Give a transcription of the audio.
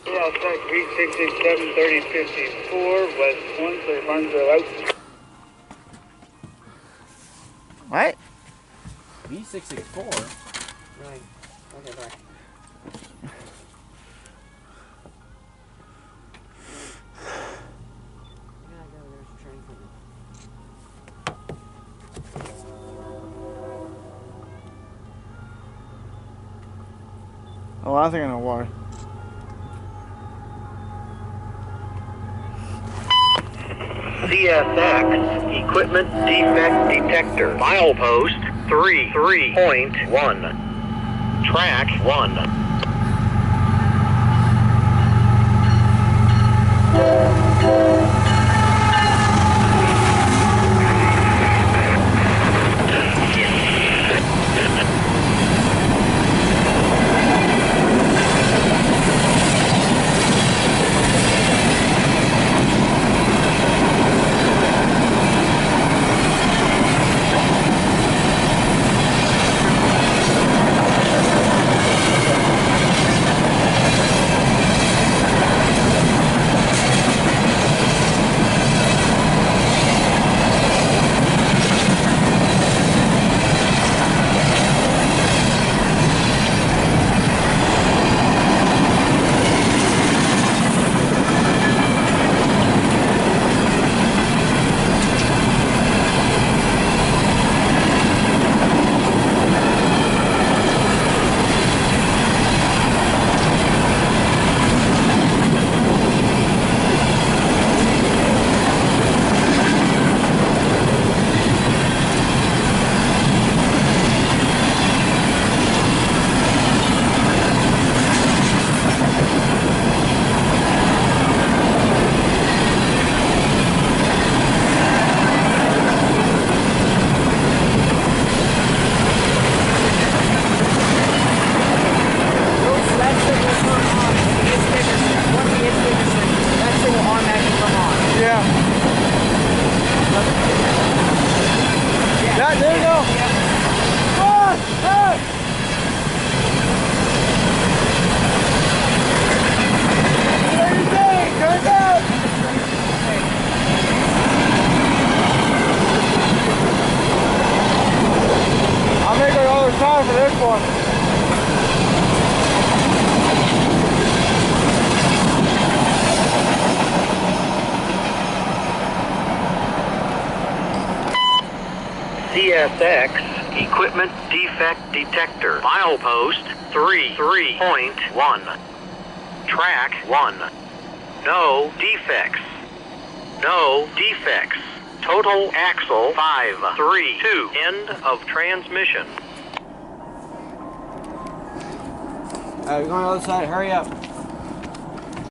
CSX E741 3054, West 1, clear Barnesville out. What? B664? Right. Okay, bye. There's a train coming. Oh, I think I know why. CSX Equipment Defect Detector. Milepost 33.1. Track 1. Yeah, there you go. Run! Hey! What do you think? Turn down! I'll make another time for this one. CSX Equipment Defect Detector. Milepost 33.1. Track 1. No defects. No defects. Total axle 532. End of transmission. We're going to the other side. Hurry up.